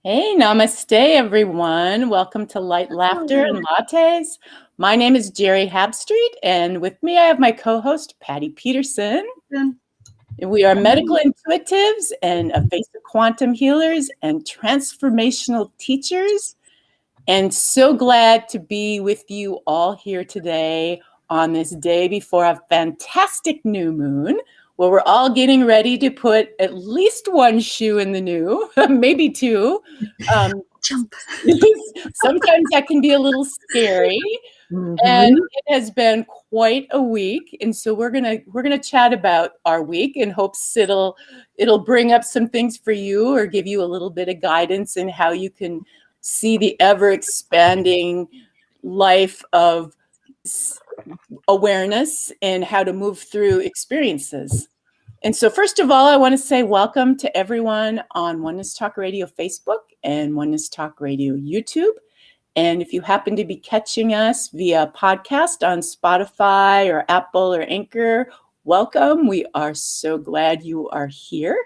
Hey, namaste, everyone. Welcome to Light, Laughter, and Lattes. My name is Geri Habstritt, and with me I have my co-host, Patty Peterson. We are medical intuitives and a face of quantum healers and transformational teachers. And so glad to be with you all here today on this day before a fantastic new moon, where we're all getting ready to put at least one shoe in the new, maybe two. Jump. Sometimes that can be a little scary. Mm-hmm. And it has been quite a week, and so we're gonna chat about our week in hopes it'll bring up some things for you or give you a little bit of guidance in how you can see the ever expanding life of awareness and how to move through experiences. And so first of all, I want to say welcome to everyone on Oneness Talk Radio Facebook and Oneness Talk Radio YouTube. And if you happen to be catching us via podcast on Spotify or Apple or Anchor, welcome. We are so glad you are here.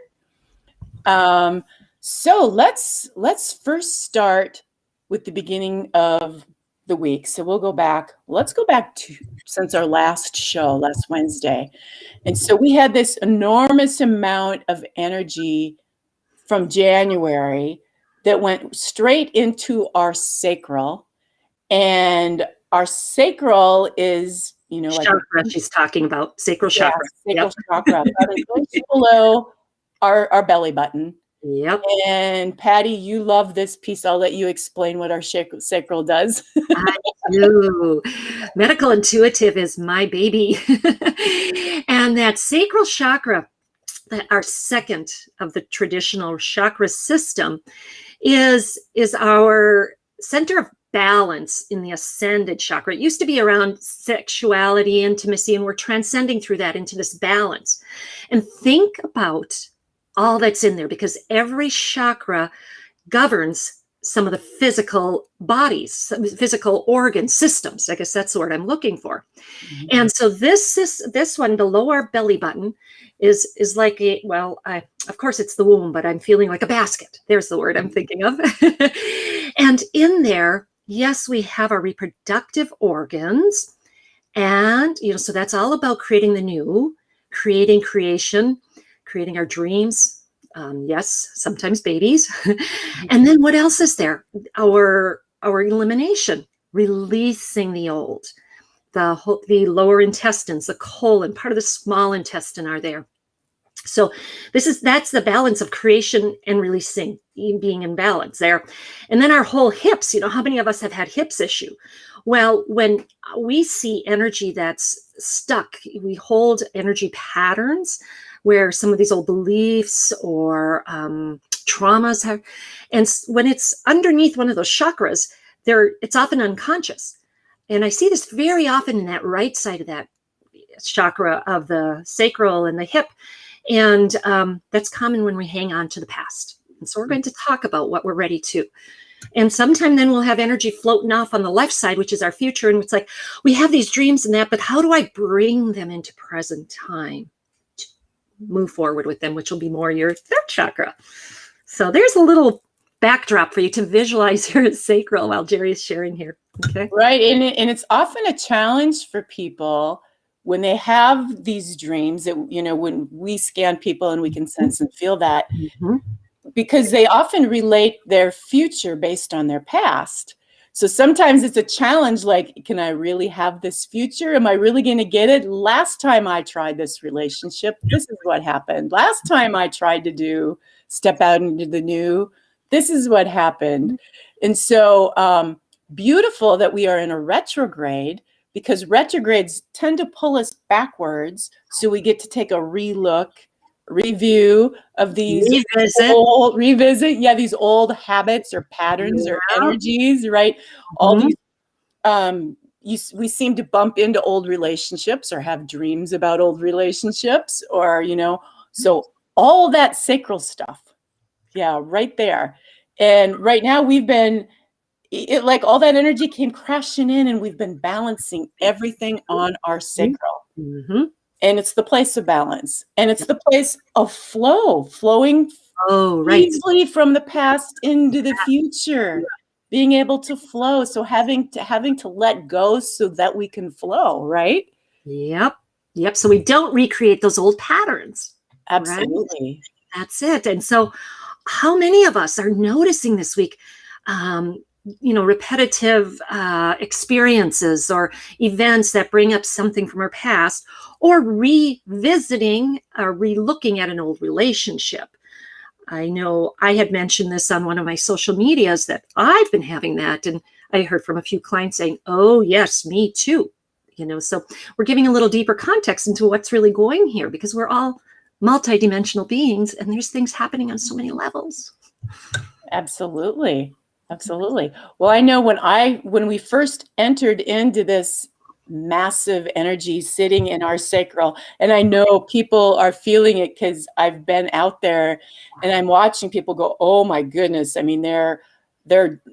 So let's first start with the beginning of the week. So let's go back to since our last show, last Wednesday. And so we had this enormous amount of energy from January that went straight into our sacral. And our sacral is, like chakra she's talking about, sacral chakra. Sacral chakra. It's below our belly button. Yep. And Patty, you love this piece. I'll let you explain what our sacral does. I do. Medical intuitive is my baby. And that sacral chakra, our second of the traditional chakra system, is our center of balance in the ascended chakra. It used to be around sexuality, intimacy, and we're transcending through that into this balance. And think about all that's in there, because every chakra governs some of the physical bodies, physical organ systems. I guess that's the word I'm looking for. Mm-hmm. And so this one below our belly button is like of course it's the womb, but I'm feeling like a basket. There's the word I'm thinking of. And in there, yes, we have our reproductive organs. And, so that's all about creating the new, creating our dreams. Yes, sometimes babies. And then what else is there? Our elimination, releasing the old, the lower intestines, the colon, part of the small intestine are there. So that's the balance of creation and releasing, being in balance there. And then our whole hips, how many of us have had hips issue? Well, when we see energy that's stuck, we hold energy patterns where some of these old beliefs or traumas have, and when it's underneath one of those chakras, it's often unconscious. And I see this very often in that right side of that chakra of the sacral and the hip. And that's common when we hang on to the past. And so we're going to talk about what we're ready to. And sometime then we'll have energy floating off on the left side, which is our future. And it's like, we have these dreams and that, but how do I bring them into present time to move forward with them, which will be more your third chakra. So there's a little backdrop for you to visualize your sacral while Geri is sharing here. Okay. Right. And it's often a challenge for people when they have these dreams that, when we scan people and we can sense and feel that, mm-hmm. because they often relate their future based on their past. So sometimes it's a challenge, like, can I really have this future? Am I really going to get it? Last time I tried this relationship, this is what happened. Last time I tried to step out into the new, this is what happened. And so beautiful that we are in a retrograde, because retrogrades tend to pull us backwards. So we get to take a review of these these old habits or patterns or energies, right? Mm-hmm. All these, we seem to bump into old relationships or have dreams about old relationships or, so all that sacral stuff. Yeah, right there. And right now like all that energy came crashing in, and we've been balancing everything on our sacral. Mm-hmm. And it's the place of balance, and it's the place of flowing Oh, right. easily from the past into the future, being able to flow. So having to let go so that we can flow, right? Yep. Yep. So we don't recreate those old patterns. Absolutely. Right? That's it. And so how many of us are noticing this week, repetitive experiences or events that bring up something from our past, or revisiting or re-looking at an old relationship? I know I had mentioned this on one of my social medias that I've been having that. And I heard from a few clients saying, oh, yes, me too. So we're giving a little deeper context into what's really going here, because we're all multidimensional beings and there's things happening on so many levels. Absolutely. Absolutely. Well, I know when we first entered into this massive energy sitting in our sacral, and I know people are feeling it because I've been out there and I'm watching people go, oh my goodness. I mean, they're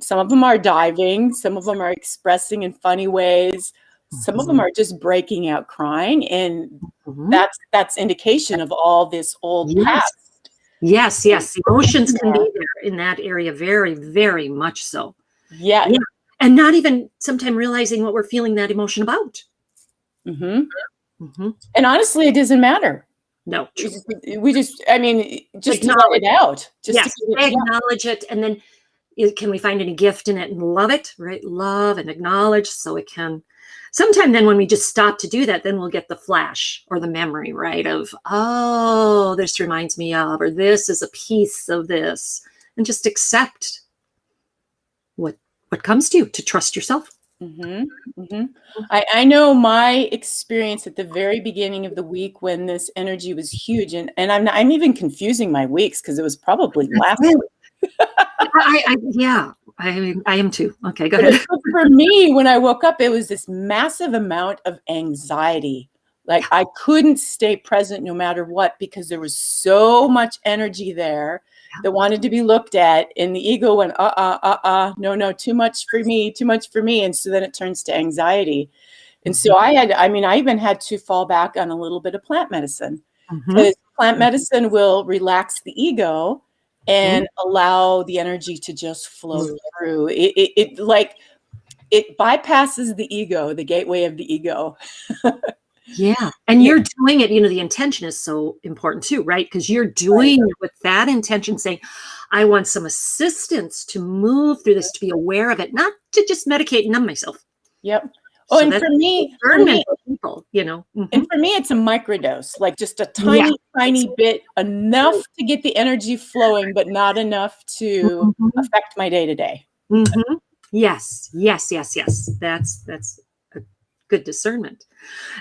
some of them are diving, some of them are expressing in funny ways, some of them are just breaking out crying, and that's indication of all this old past. Yes. Emotions can be there in that area, very, very much so. Yeah. And not even sometimes realizing what we're feeling that emotion about. And honestly, it doesn't matter. No. We just let it out. Acknowledge it. And then can we find any gift in it and love it, right? Love and acknowledge, so it can. Sometime then when we just stop to do that, then we'll get the flash or the memory, right? Of, oh, this reminds me of, or this is a piece of this, and just accept what comes to you, to trust yourself. I know my experience at the very beginning of the week when this energy was huge, and I'm even confusing my weeks because it was probably last week. I am too. Okay, go ahead. For me, when I woke up, it was this massive amount of anxiety. Like I couldn't stay present no matter what, because there was so much energy there that wanted to be looked at, and the ego went, no, too much for me. And so then it turns to anxiety. And so I even had to fall back on a little bit of plant medicine, because plant medicine will relax the ego and allow the energy to just flow through. It bypasses the ego, the gateway of the ego. Yeah. And you're doing it, the intention is so important too, right? Because you're doing it with that intention, saying, I want some assistance to move through this, to be aware of it, not to just medicate and numb myself. Yep. Oh, and for me, people, and for me, it's a microdose, like just a tiny bit, enough to get the energy flowing, but not enough to affect my day to day. Yes. That's a good discernment.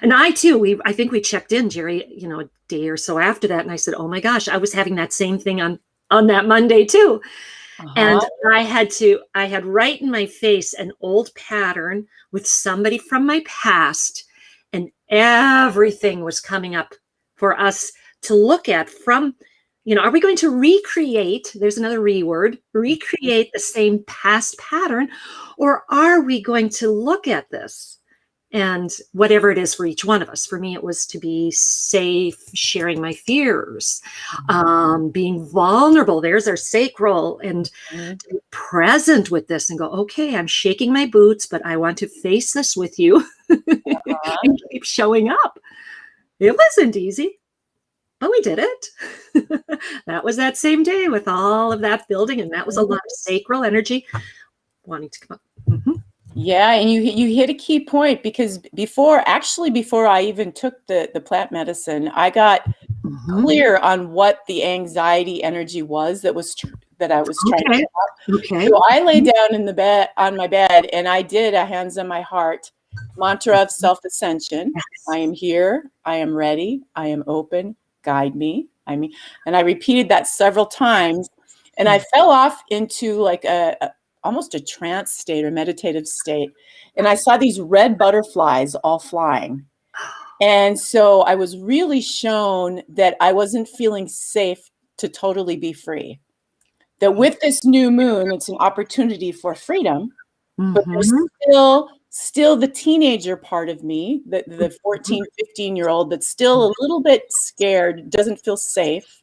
And I too, I think we checked in, Geri, a day or so after that. And I said, oh my gosh, I was having that same thing on that Monday too. And I had right in my face an old pattern with somebody from my past, and everything was coming up for us to look at from, are we going to recreate, there's another word, recreate the same past pattern, or are we going to look at this? And whatever it is for each one of us. For me, it was to be safe, sharing my fears, being vulnerable. There's our sacral, and to be present with this and go, okay, I'm shaking my boots, but I want to face this with you and keep showing up. It wasn't easy, but we did it. That was that same day with all of that building, and that was a lot of sacral energy wanting to come up. Yeah, and you hit a key point, because before I even took the plant medicine, I got clear on what the anxiety energy was that I was trying to get out. Okay. So I lay down on my bed, and I did a hands on my heart mantra of self-ascension. I am here. I am ready. I am open. Guide me. And I repeated that several times, and I fell off into like almost a trance state or meditative state. And I saw these red butterflies all flying. And so I was really shown that I wasn't feeling safe to totally be free. That with this new moon, it's an opportunity for freedom, but there's still the teenager part of me, the 14, 15-year-old that's still a little bit scared, doesn't feel safe.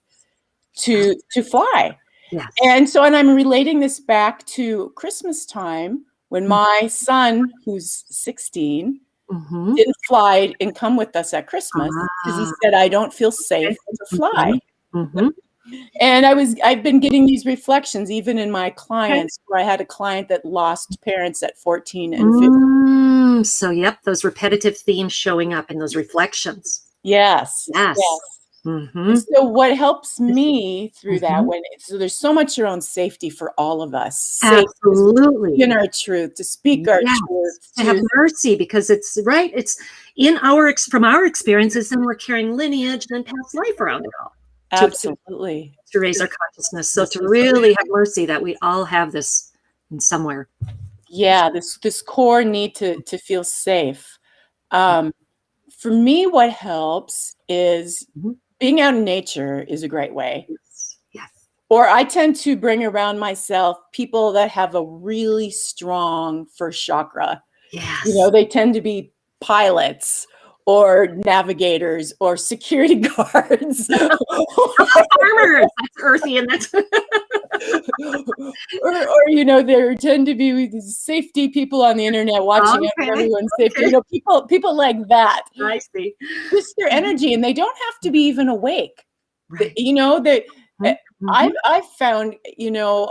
to fly. Yes. And I'm relating this back to Christmas time when my son, who's 16, didn't fly and come with us at Christmas because he said, I don't feel safe to fly. And I've been getting these reflections even in my clients, where I had a client that lost parents at 14 and 15. So, yep, those repetitive themes showing up in those reflections. Yes. So what helps me through that, so there's so much around safety for all of us. Absolutely. In our truth, to speak our truth. To have mercy, because it's right. It's from our experiences, and we're carrying lineage and past life around it all. Absolutely. To raise our consciousness. So to really have mercy that we all have this in somewhere. Yeah, this core need to feel safe. For me, what helps is being out in nature is a great way. Yes. Or I tend to bring around myself people that have a really strong first chakra. Yes. You know, they tend to be pilots or navigators or security guards. Farmers. That's earthy, and that's or you know, there tend to be these safety people on the internet watching everyone's safety. You know, people like that. I see. Just their energy, and they don't have to be even awake. Right. You know, that I've found, you know,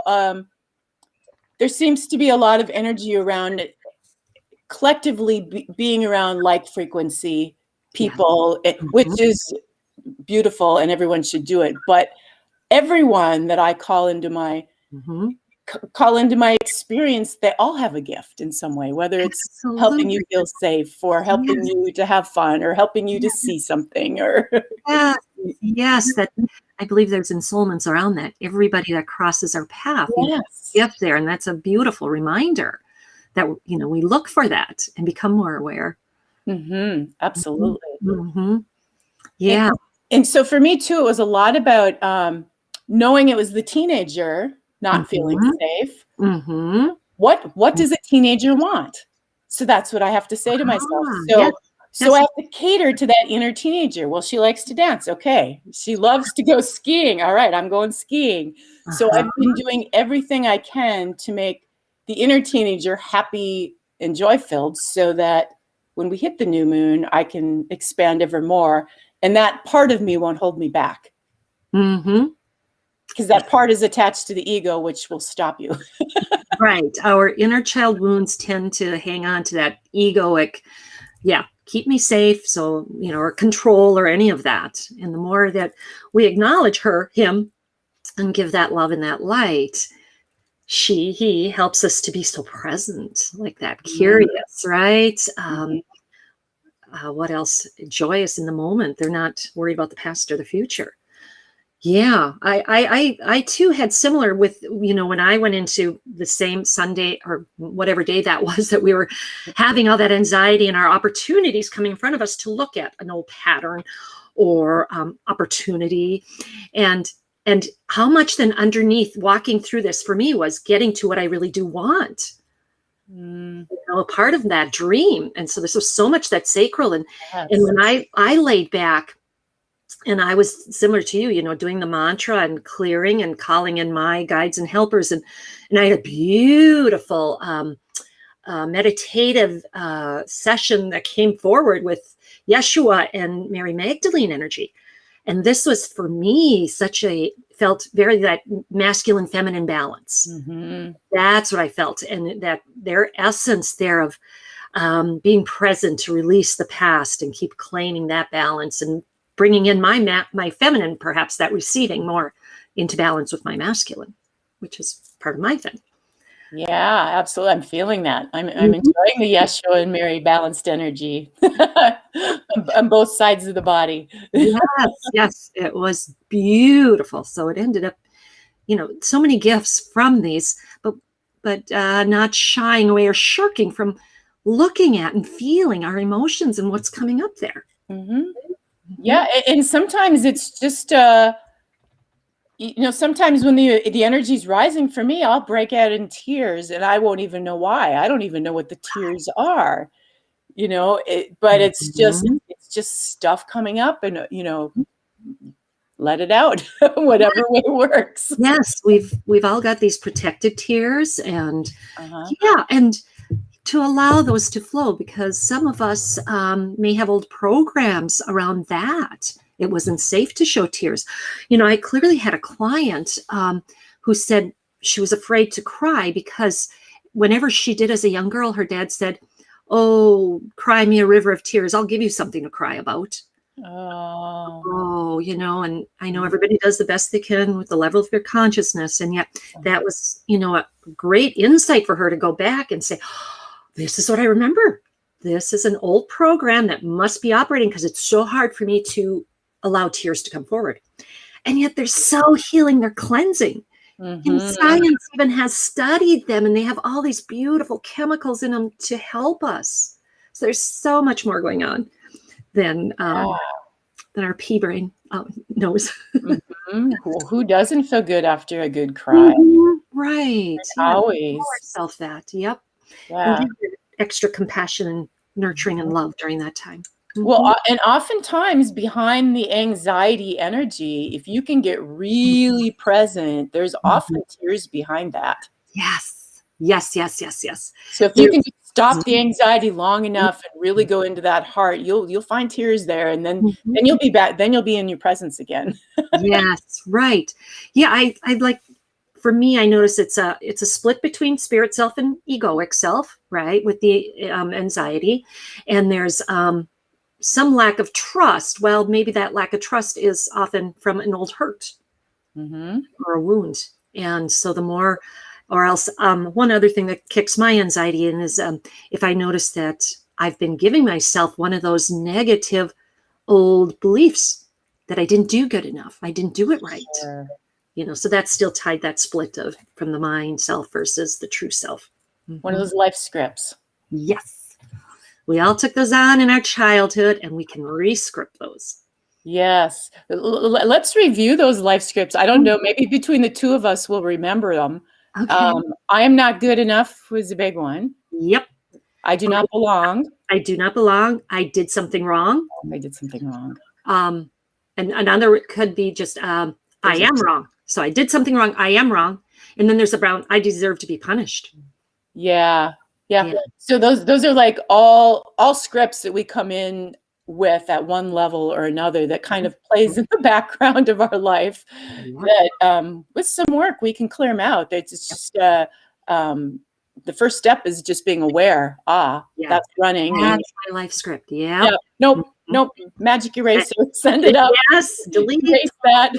there seems to be a lot of energy around collectively being around like frequency people, which is beautiful, and everyone should do it. But everyone that I call into my experience, they all have a gift in some way, whether it's helping you feel safe or helping you to have fun or helping you to see something or yes, that I believe there's ensoulments around that. Everybody that crosses our path, gift there, and that's a beautiful reminder that, you know, we look for that and become more aware. Absolutely. Yeah. And so for me too, it was a lot about knowing it was the teenager not feeling safe. What does a teenager want? So that's what I have to say to myself. So I have to cater to that inner teenager. Well, she likes to dance. Okay. She loves to go skiing. All right, I'm going skiing. So I've been doing everything I can to make the inner teenager happy and joy-filled, so that when we hit the new moon, I can expand ever more. And that part of me won't hold me back. Because that part is attached to the ego, which will stop you. Right. Our inner child wounds tend to hang on to that egoic, keep me safe. So, you know, or control or any of that. And the more that we acknowledge him, and give that love and that light, he helps us to be so present, like that, curious, right? What else? Joyous in the moment. They're not worried about the past or the future. Yeah, I too had similar with, you know, when I went into the same Sunday or whatever day that was, that we were having all that anxiety and our opportunities coming in front of us to look at an old pattern or opportunity, and how much then underneath walking through this for me was getting to what I really do want. You know, a part of that dream. And so this was so much that sacral, and when I laid back, and I was similar to you, you know, doing the mantra and clearing and calling in my guides and helpers. And I had a beautiful meditative session that came forward with Yeshua and Mary Magdalene energy. And this was for me felt very that masculine feminine balance. That's what I felt. And that their essence there of being present to release the past and keep claiming that balance, and bringing in my feminine, perhaps that receiving more into balance with my masculine, which is part of my thing. Yeah, absolutely. I'm feeling that. I'm enjoying the Yeshua and Mary balanced energy on both sides of the body. Yes, it was beautiful. So it ended up, you know, so many gifts from these, but not shying away or shirking from looking at and feeling our emotions and what's coming up there. Yeah, and sometimes it's just you know, sometimes when the energy's rising for me, I'll break out in tears, and I won't even know why. I don't even know what the tears are, you know. But it's just stuff coming up, and you know, let it out, whatever way works. Yes, we've all got these protected tears, and Uh-huh. yeah, and to allow those to flow, because some of us may have old programs around that. It wasn't safe to show tears. I clearly had a client who said she was afraid to cry because whenever she did as a young girl, her dad said, "Oh, cry me a river of tears. I'll give you something to cry about." Oh. And I know everybody does the best they can with the level of their consciousness. And yet that was, a great insight for her to go back and say, this is what I remember. This is an old program that must be operating because it's so hard for me to allow tears to come forward. And yet they're so healing, they're cleansing. And science even has studied them, and they have all these beautiful chemicals in them to help us. So there's so much more going on than our pea brain knows. Who doesn't feel good after a good cry? Right. Always. Yourself that. Yep. Yeah. And give extra compassion and nurturing and love during that time. Well, and oftentimes behind the anxiety energy, if you can get really present, there's often tears behind that. Yes. So if you can stop the anxiety long enough and really go into that heart, you'll find tears there, and then you'll be back. Then you'll be in your presence again. Yes, right. Yeah, I like. For me, I notice it's a split between spirit self and egoic self, right? With the anxiety, and there's some lack of trust. Well, maybe that lack of trust is often from an old hurt or a wound, and so the more. Or else, one other thing that kicks my anxiety in is if I notice that I've been giving myself one of those negative old beliefs that I didn't do good enough. I didn't do it right. Sure. So that's still tied, that split from the mind self versus the true self. One of those life scripts. Yes. We all took those on in our childhood, and we can re-script those. Yes. Let's review those life scripts. I don't know. Maybe between the two of us, we'll remember them. Okay. I am not good enough was a big one. Yep. I do not belong. I do not belong. I did something wrong. I did something wrong. And another could be just I am wrong. So I did something wrong. I am wrong. And then there's I deserve to be punished. Yeah. So those are like all scripts that we come in with at one level or another that kind of plays in the background of our life that with some work we can clear them out. It's just the first step is just being aware. That's running. That's my life script. Yeah. Nope. Magic eraser. Send it up. Yes. Delete that.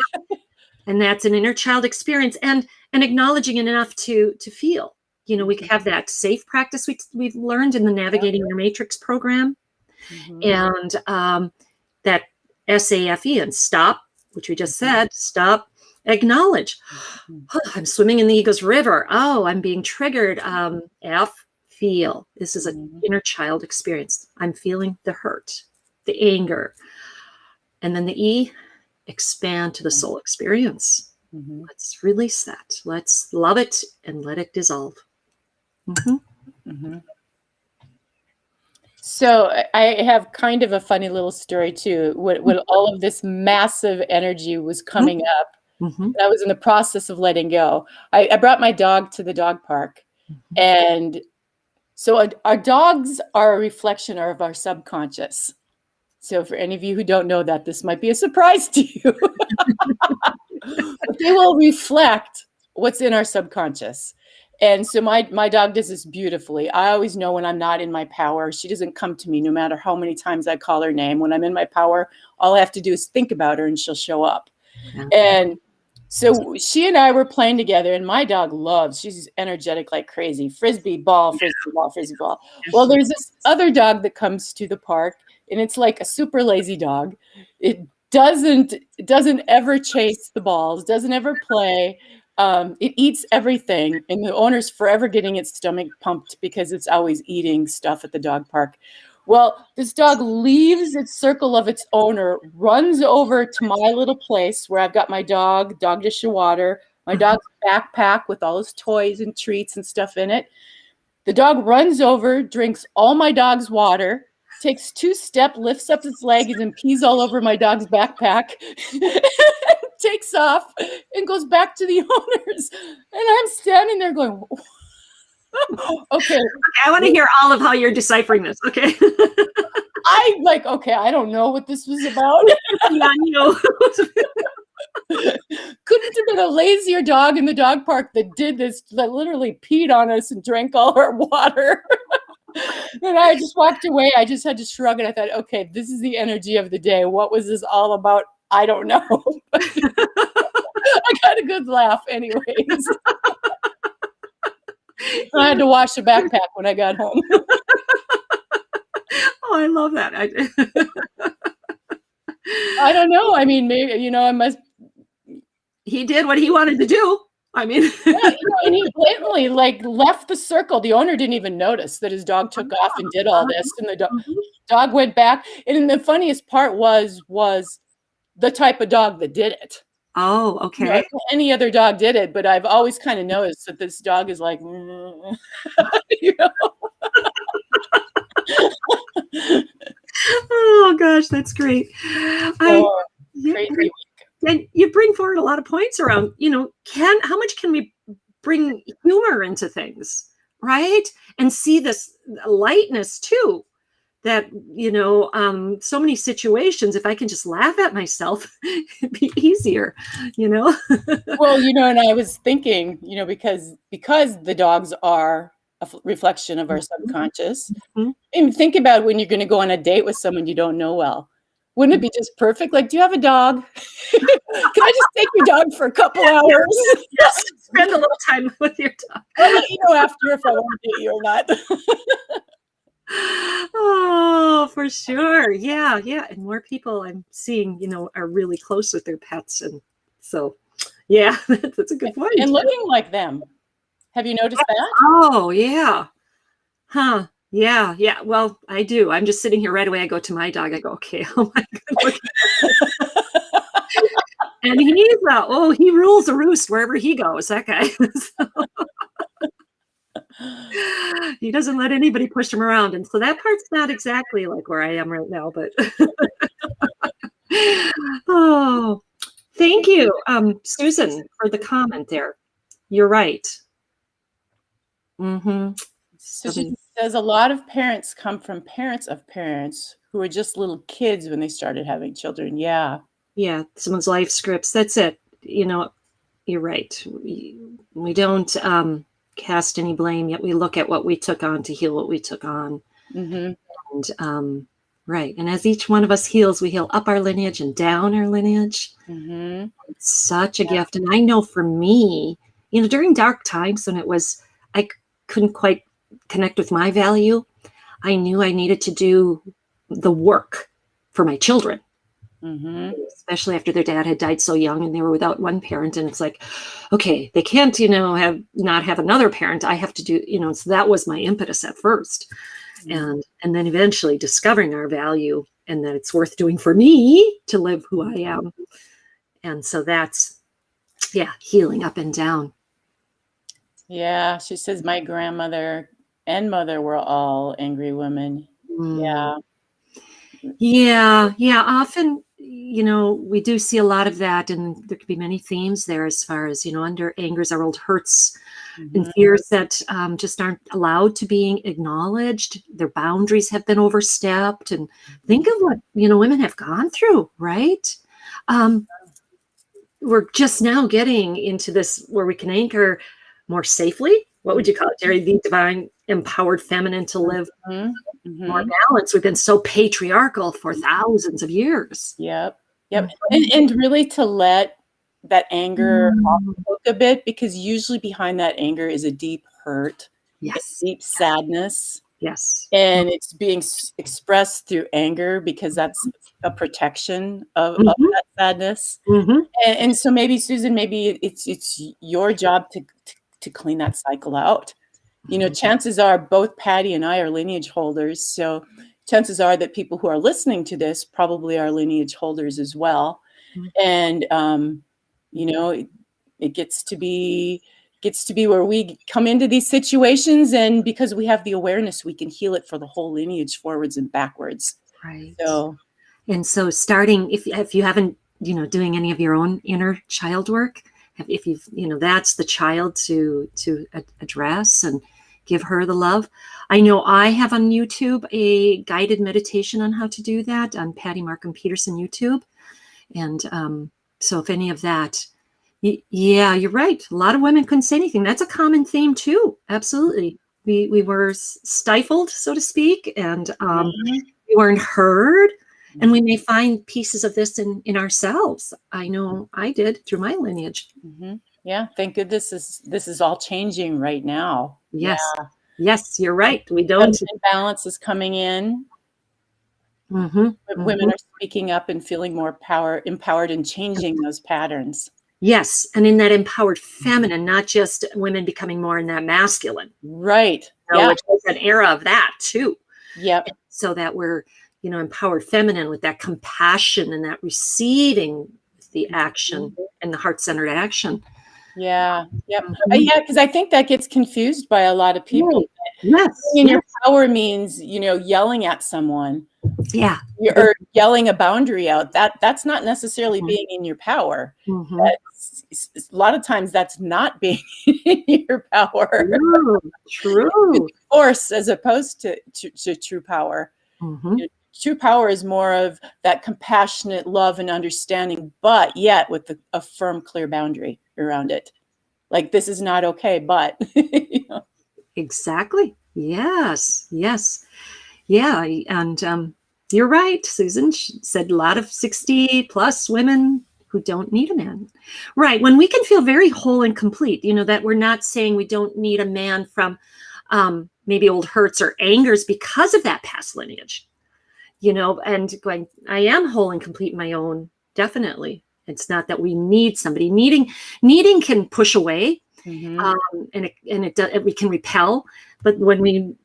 And that's an inner child experience, and acknowledging it enough to feel. We have that safe practice we've learned in the Navigating Your Matrix program. And that SAFE and stop, which we just said, stop, acknowledge. I'm swimming in the ego's river. Oh, I'm being triggered. Feel. This is an inner child experience. I'm feeling the hurt, the anger. And then the E, expand to the soul experience. Let's release that. Let's love it and let it dissolve. So I have kind of a funny little story too. When all of this massive energy was coming up, I was in the process of letting go. I brought my dog to the dog park, and so our dogs are a reflection of our subconscious. So for any of you who don't know that, this might be a surprise to you. But they will reflect what's in our subconscious. And so my dog does this beautifully. I always know when I'm not in my power. She doesn't come to me no matter how many times I call her name. When I'm in my power, all I have to do is think about her and she'll show up. And so she and I were playing together, and my dog she's energetic like crazy. Frisbee ball, frisbee ball, frisbee ball. Well, there's this other dog that comes to the park, and it's like a super lazy dog. It doesn't ever chase the balls, doesn't ever play. It eats everything, and the owner's forever getting its stomach pumped because it's always eating stuff at the dog park. Well, this dog leaves its circle of its owner, runs over to my little place where I've got my dog dish of water, my dog's backpack with all his toys and treats and stuff in it. The dog runs over, drinks all my dog's water, takes 2 steps, lifts up its legs, and pees all over my dog's backpack. takes off and goes back to the owners. And I'm standing there going, okay. I want to hear all of how you're deciphering this. Okay. I like, okay, I don't know what this was about. Yeah, you know. Couldn't have been a lazier dog in the dog park that did this, that literally peed on us and drank all our water. And I just walked away. I just had to shrug, and I thought, okay, this is the energy of the day. What was this all about? I don't know. I got a good laugh anyways. I had to wash the backpack when I got home. Oh, I love that. I don't know. I mean, maybe, you know, I must. He did what he wanted to do. I mean, Yeah, you know, and he blatantly like left the circle. The owner didn't even notice that his dog took off and did all this, and the dog went back. And the funniest part was the type of dog that did it. Oh, okay. You know, any other dog did it, but I've always kind of noticed that this dog is like, you know. Oh gosh, that's great. Crazy week. And you bring forward a lot of points around, you know, how much can we bring humor into things, right? And see this lightness too, that, you know, so many situations, if I can just laugh at myself, it'd be easier, you know? Well, you know, and I was thinking, you know, because the dogs are a reflection of our subconscious. And think about when you're going to go on a date with someone you don't know well. Wouldn't it be just perfect? Like, do you have a dog? Can I just take your dog for a couple hours? Yes, spend a little time with your dog. I'll let you know after if I want to date you or not. Oh, for sure. Yeah, yeah. And more people I'm seeing, you know, are really close with their pets. And so, yeah, that's a good point. And looking like them. Have you noticed that? Oh, yeah. Huh. Yeah, yeah. Well, I do. I'm just sitting here right away. I go to my dog. I go, okay, oh my God. And he's, he rules the roost wherever he goes, that guy. He doesn't let anybody push him around. And so that part's not exactly like where I am right now, but oh, thank you, Susan, for the comment there. You're right. So she says a lot of parents come from parents of parents who were just little kids when they started having children. Yeah. Yeah, someone's life scripts. That's it. You know, you're right. We don't cast any blame, yet we look at what we took on to heal what we took on. And right. And as each one of us heals, we heal up our lineage and down our lineage. It's such a gift. And I know for me, you know, during dark times when I couldn't quite connect with my value, I knew I needed to do the work for my children. Especially after their dad had died so young and they were without one parent. And it's like, okay, they can't, you know, not have another parent. I have to do, you know, so that was my impetus at first. And then eventually discovering our value and that it's worth doing for me to live who I am. And so that's, yeah, healing up and down. Yeah. She says my grandmother and mother were all angry women. Yeah. Yeah. Often, you know, we do see a lot of that, and there could be many themes there as far as, you know, under angers are old hurts and fears that just aren't allowed to being acknowledged. Their boundaries have been overstepped. And think of what, you know, women have gone through, right? We're just now getting into this where we can anchor more safely. What would you call it, Geri? The divine empowered feminine to live more balanced. We've been so patriarchal for thousands of years. Yep. And really to let that anger off the hook a bit, because usually behind that anger is a deep hurt, a deep sadness. Yes. And it's being expressed through anger because that's a protection of that sadness. And so maybe, Susan, maybe it's your job to clean that cycle out. You know, chances are both Patty and I are lineage holders. So chances are that people who are listening to this probably are lineage holders as well. And, you know, it gets to be where we come into these situations, and because we have the awareness, we can heal it for the whole lineage forwards and backwards. Right. So starting, if you haven't doing any of your own inner child work, if you've, that's the child to address and give her the love. I know I have on YouTube a guided meditation on how to do that on Patty Markham Peterson YouTube. And so if any of that, yeah, you're right. A lot of women couldn't say anything. That's a common theme too. Absolutely. We were stifled, so to speak, and we weren't heard. And we may find pieces of this in ourselves. I know I did through my lineage. Mm-hmm. Yeah, thank goodness this is all changing right now. Yes, yeah. Yes, you're right. We don't. Balance is coming in. Women are speaking up and feeling more empowered and changing those patterns. Yes, and in that empowered feminine, not just women becoming more in that masculine. Right. Which is an era of that too. Yep. So that we're, empowered feminine with that compassion and that receiving the action and the heart-centered action. Yeah. Yep. Yeah, because I think that gets confused by a lot of people. Right. Yes. Being in your power means, yelling at someone. Yeah. Or yelling a boundary out. That's not necessarily being in your power. A lot of times that's not being in your power. True. Force as opposed to true power. True power is more of that compassionate love and understanding, but yet with a firm, clear boundary around it. Like, this is not okay, but. Exactly. Yes. Yes. Yeah. And you're right, Susan. She said a lot of 60 plus women who don't need a man. Right. When we can feel very whole and complete, that we're not saying we don't need a man from maybe old hurts or angers because of that past lineage, and going, I am whole and complete in my own. Definitely. It's not that we need somebody. Needing can push away, and we can repel. But when we,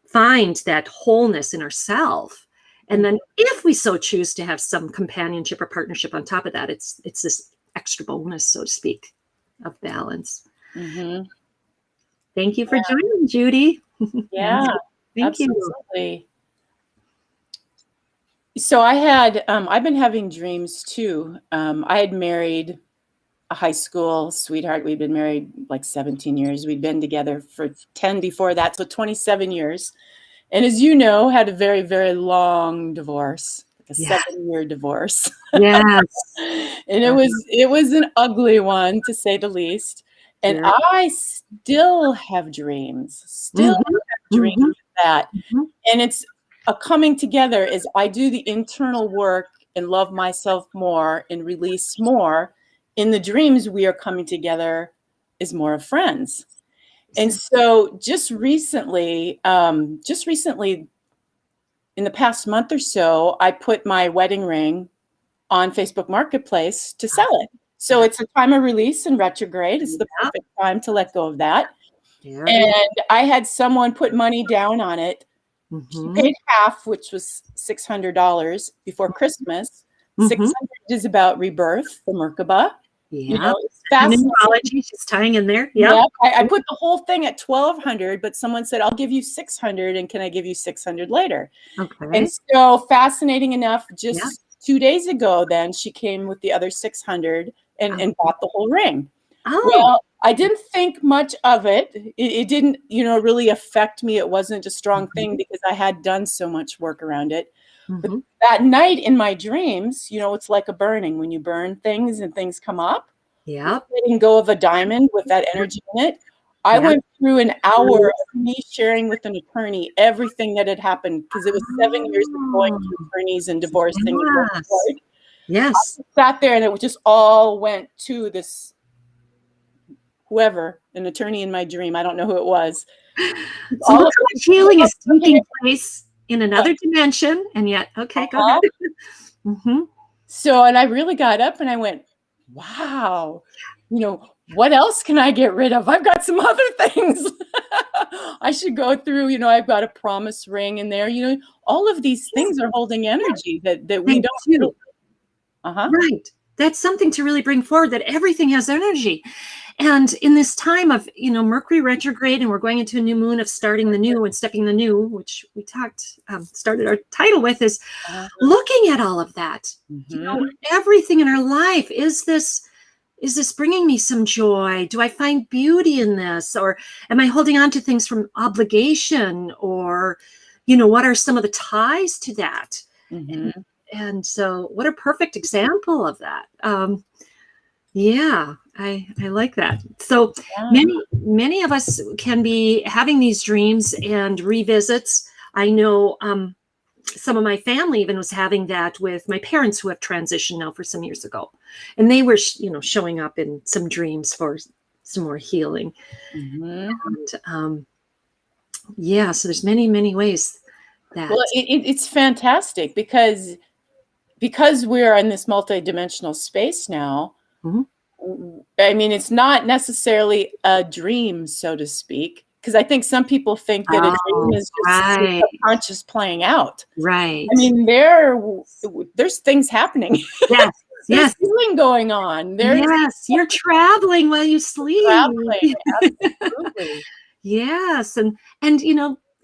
find that wholeness in ourselves, and then if we so choose to have some companionship or partnership on top of that, it's this extra bonus, so to speak, of balance. Thank you for joining, Judy. Yeah, thank you. So I've been having dreams too. I had married a high school sweetheart. We'd been married like 17 years. We'd been together for 10 before that, so 27 years. And as you know, had a very, very long divorce, like a 7-year divorce. Yes. And it was an ugly one, to say the least. And I still have dreams, of that. And it's a coming together as I do the internal work and love myself more and release more. In the dreams, we are coming together as more of friends. And so just recently, in the past month or so, I put my wedding ring on Facebook Marketplace to sell it. So it's a time of release in retrograde. It's the perfect time to let go of that. And I had someone put money down on it. She paid half, which was $600 before Christmas. $600 is about rebirth for Merkaba. It's numerology, she's tying in there. I put the whole thing at $1,200, but someone said, I'll give you $600, and can I give you $600 later? And so fascinating enough, just 2 days ago, then she came with the other $600 and bought the whole ring. Well, I didn't think much of it. It didn't, really affect me. It wasn't a strong thing because I had done so much work around it. But that night in my dreams, it's like a burning. When you burn things and things come up, letting go of a diamond with that energy in it. I went through an hour of me sharing with an attorney everything that had happened, because it was 7 years of going through attorneys and divorcing. I sat there and it just all went to this whoever, an attorney in my dream. I don't know who it was. So look how much healing is taking place in another dimension, and yet, go ahead. So, and I really got up and I went, wow, what else can I get rid of? I've got some other things I should go through. I've got a promise ring in there. All of these things are holding energy that we don't do. Right. That's something to really bring forward, that everything has energy. And in this time of, Mercury retrograde, and we're going into a new moon of starting the new and stepping the new, which we started our title with, is looking at all of that. Everything in our life. Is this bringing me some joy? Do I find beauty in this? Or am I holding on to things from obligation? Or, what are some of the ties to that? And so what a perfect example of that. Yeah, I like that. So many of us can be having these dreams and revisits. I know some of my family even was having that with my parents, who have transitioned now for some years ago. And they were, showing up in some dreams for some more healing. And so there's many, many ways that. Well, it's fantastic because we're in this multidimensional space now. I mean, it's not necessarily a dream, so to speak, because I think some people think that a dream is just subconscious playing out. Right. I mean, there's things happening. Yes. There's healing going on. Yes, you're traveling while you sleep. Traveling, absolutely. Yes,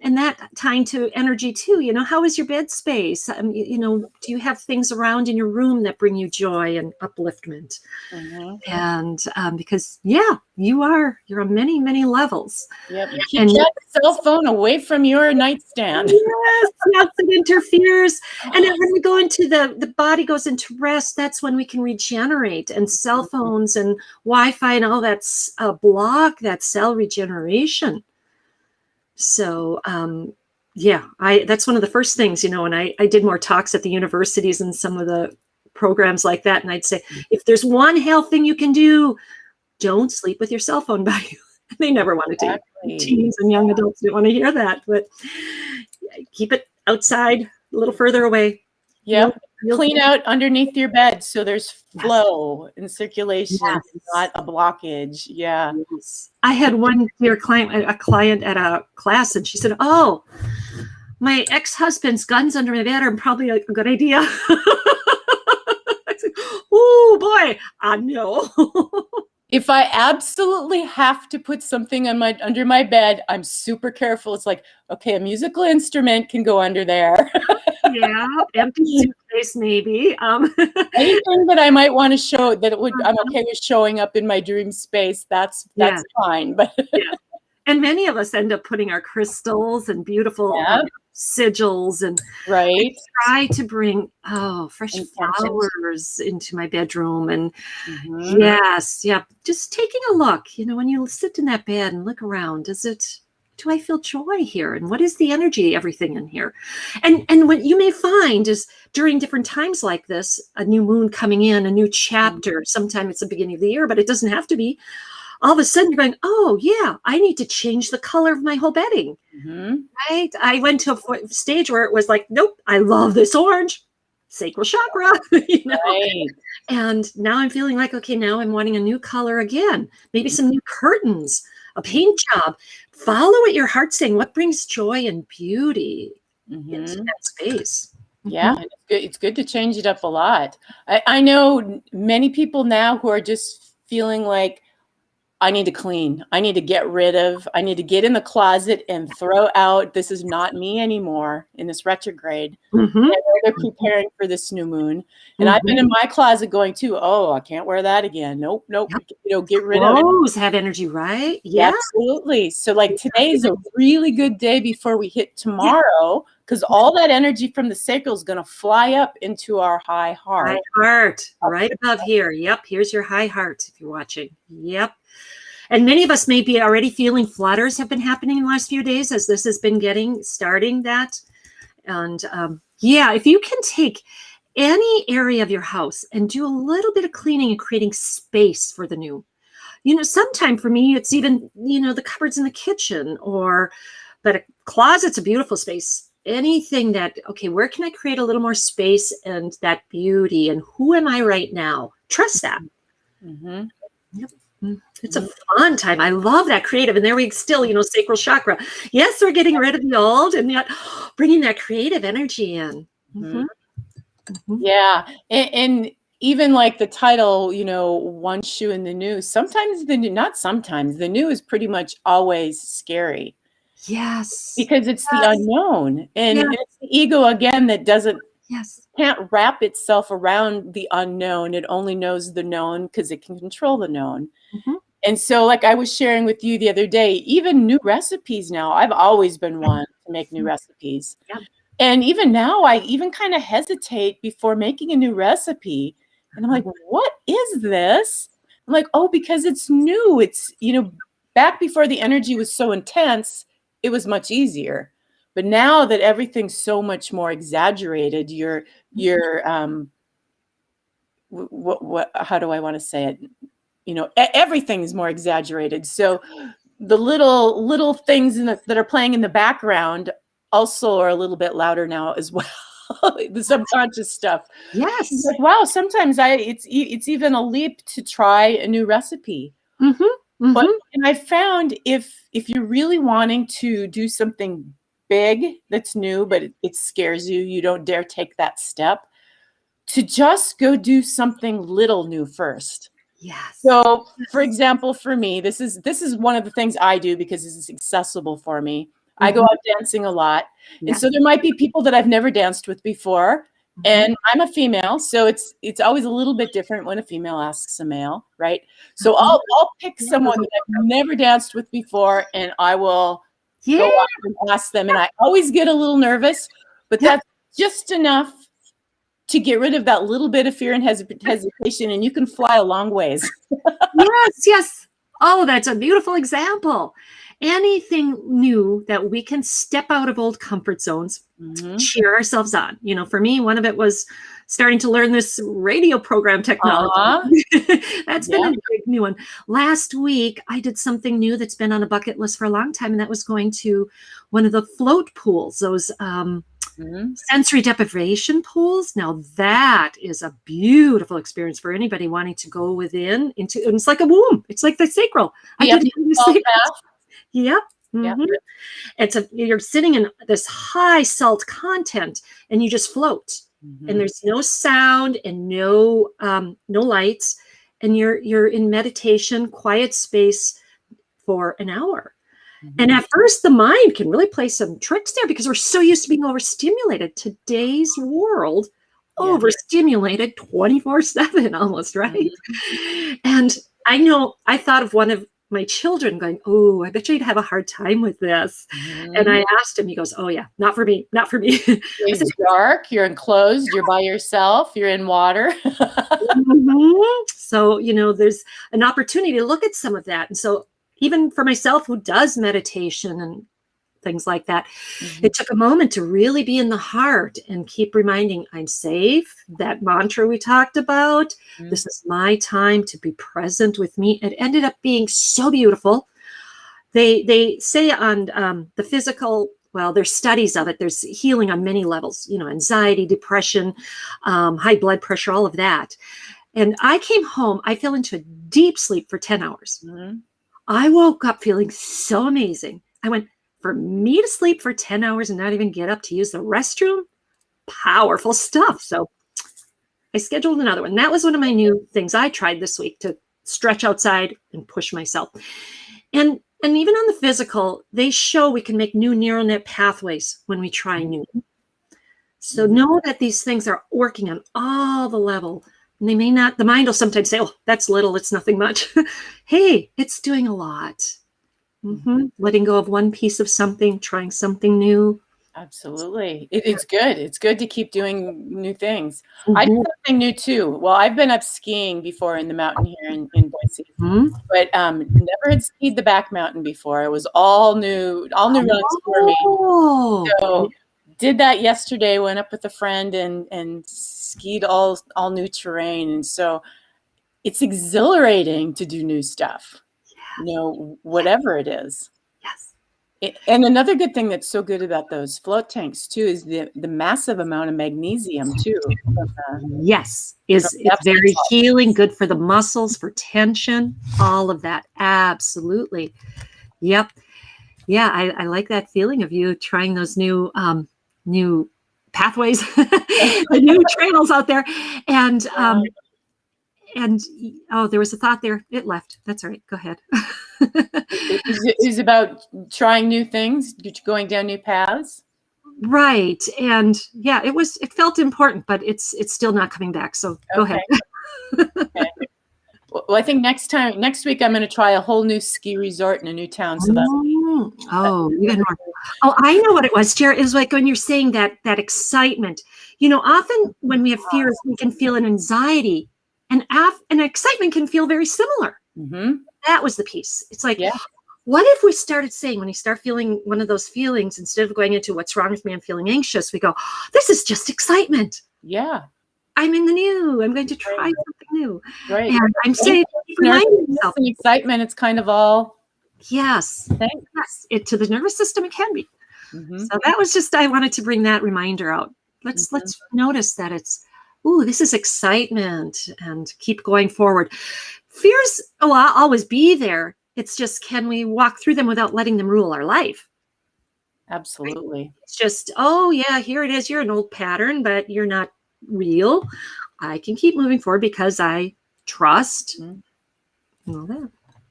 and that tying to energy too. How is your bed space? Do you have things around in your room that bring you joy and upliftment? And because you're on many, many levels. Yep. Keep that cell phone away from your nightstand. Yes, it interferes. And then when we go into the body goes into rest, that's when we can regenerate. And cell phones and Wi-Fi and all that's block that cell regeneration. So, that's one of the first things, and I did more talks at the universities and some of the programs like that. And I'd say, if there's one health thing you can do, don't sleep with your cell phone by you. They never wanted to. Teens and young adults didn't want to hear that, but keep it outside, a little further away. Yeah. Clean out underneath your bed so there's flow and circulation, not a blockage. Yeah. Yes. I had one dear client at a class, and she said, "Oh, my ex-husband's guns under my bed are probably a good idea." I said, "Oh boy, I know." If I absolutely have to put something under my bed, I'm super careful. It's like, okay, a musical instrument can go under there. Yeah, empty suitcase maybe. Anything that I might want to show I'm okay with showing up in my dream space. That's fine. But and many of us end up putting our crystals and beautiful sigils and I try to bring fresh flowers into my bedroom. And just taking a look, when you sit in that bed and look around, do I feel joy here? And what is the energy, everything in here? And what you may find is during different times like this, a new moon coming in, a new chapter, sometimes it's the beginning of the year, but it doesn't have to be. All of a sudden you're going, oh yeah, I need to change the color of my whole bedding. Right? I went to a stage where it was like, nope, I love this orange, sacral chakra, Right. And now I'm feeling like, okay, now I'm wanting a new color again, maybe some new curtains, a paint job. Follow what your heart's saying. What brings joy and beauty into that space? Yeah, it's good to change it up a lot. I know many people now who are just feeling like, I need to clean. I need to get rid of. I need to get in the closet and throw out. This is not me anymore in this retrograde. And they're preparing for this new moon. And I've been in my closet going too, oh, I can't wear that again. Nope. Get rid of it. Clothes have energy, right? Yeah, absolutely. So like today is a really good day before we hit tomorrow, because all that energy from the sacral is going to fly up into our high heart. High heart, right above here. Yep, here's your high heart if you're watching. Yep. And many of us may be already feeling flutters have been happening in the last few days as this has been starting that. And if you can take any area of your house and do a little bit of cleaning and creating space for the new. Sometime for me, it's even, the cupboards in the kitchen but a closet's a beautiful space. Anything that, okay, where can I create a little more space and that beauty? And who am I right now? Trust that. Yep. It's a fun time. I love that creative. And there we still, sacral chakra. Yes, we're getting rid of the old and yet bringing that creative energy in. Yeah. And even like the title, one shoe in the new, sometimes not sometimes, the new is pretty much always scary. Yes. Because it's the unknown. And Yeah. it's the ego, again, that Yes. can't wrap itself around the unknown. It only knows the known because it can control the known. Mm-hmm. And so, like I was sharing with you the other day, even new recipes now, I've always been one to make new recipes. Yeah. And even now, I even kind of hesitate before making a new recipe. And I'm like, what is this? I'm like, oh, because it's new. It's, back before the energy was so intense, it was much easier. But now that everything's so much more exaggerated, how do I want to say it? Everything is more exaggerated. So the little things that are playing in the background also are a little bit louder now as well. The subconscious stuff. Yes. Like, wow, sometimes it's even a leap to try a new recipe. Mm-hmm. Mm-hmm. But and I found if you're really wanting to do something big that's new, but it scares you, you don't dare take that step, to just go do something little new first. Yes. So, for example, for me, this is one of the things I do because it's accessible for me. I go out dancing a lot. Yeah. And so there might be people that I've never danced with before. And I'm a female, so it's always a little bit different when a female asks a male, right? So I'll pick someone that I've never danced with before, and I will go up and ask them. And I always get a little nervous, but that's just enough to get rid of that little bit of fear and hesitation, and you can fly a long ways. Yes. Oh, that's a beautiful example. Anything new that we can step out of old comfort zones, cheer ourselves on. For me, one of it was starting to learn this radio program technology. That's been a big new one. Last week, I did something new that's been on a bucket list for a long time, and that was going to one of the float pools, those sensory deprivation pools. Now that is a beautiful experience for anybody wanting to go within and it's like a womb. It's like the sacral. Yep. Mm-hmm. You're sitting in this high salt content and you just float and there's no sound and no lights, and you're in meditation, quiet space for an hour. And at first the mind can really play some tricks there because we're so used to being overstimulated. Today's world, overstimulated 24/7 almost, right? And I know I thought of one of my children going, oh, I bet you'd have a hard time with this. And I asked him, he goes, oh yeah, not for me. It's dark, you're enclosed, you're by yourself, you're in water. So, there's an opportunity to look at some of that. And so even for myself who does meditation and things like that, it took a moment to really be in the heart and keep reminding I'm safe. That mantra we talked about, this is my time to be present with me. It ended up being so beautiful. They say on the physical, well, there's studies of it. There's healing on many levels, anxiety, depression, high blood pressure, all of that. And I came home, I fell into a deep sleep for 10 hours. I woke up feeling so amazing. I went, for me to sleep for 10 hours and not even get up to use the restroom, powerful stuff. So I scheduled another one. That was one of my new things I tried this week, to stretch outside and push myself. And even on the physical, they show we can make new neural net pathways when we try new. So know that these things are working on all the level. And they may not, the mind will sometimes say, oh, that's little, it's nothing much. Hey, it's doing a lot. Letting go of one piece of something, trying something new. Absolutely. It's good. It's good to keep doing new things. I did something new too. Well, I've been up skiing before in the mountain here in Boise, but never had skied the back mountain before. It was all new runs for me. So did that yesterday, went up with a friend and skied all new terrain. And so it's exhilarating to do new stuff, whatever it is. And another good thing that's so good about those float tanks too is the massive amount of magnesium too. It's very healing, good for the muscles, for tension, all of that. Absolutely. Yep. Yeah, I like that feeling of you trying those new pathways, the new trails out there. And and oh, there was a thought there. It left. That's all right. Go ahead. It was about trying new things, going down new paths. Right. And yeah, it felt important, but it's still not coming back. So go ahead. Okay. Well, I think next week, I'm going to try a whole new ski resort in a new town. So that's even more. Oh, I know what it was, Geri. It was like when you're saying that excitement. Often when we have fears, we can feel an anxiety, and excitement can feel very similar. Mm-hmm. That was the piece. It's like, what if we started saying, when you start feeling one of those feelings, instead of going into what's wrong with me, I'm feeling anxious, we go, this is just excitement. Yeah. I'm in the new. I'm going to try something new. Right. And I'm saying, reminding myself, excitement. It's kind of all. Yes. To the nervous system, it can be. Mm-hmm. So that was just, I wanted to bring that reminder out. Let's notice that it's, this is excitement, and keep going forward. Fears, I'll always be there. It's just, can we walk through them without letting them rule our life? Absolutely. Right? It's just, here it is. You're an old pattern, but you're not real. I can keep moving forward because I trust all that.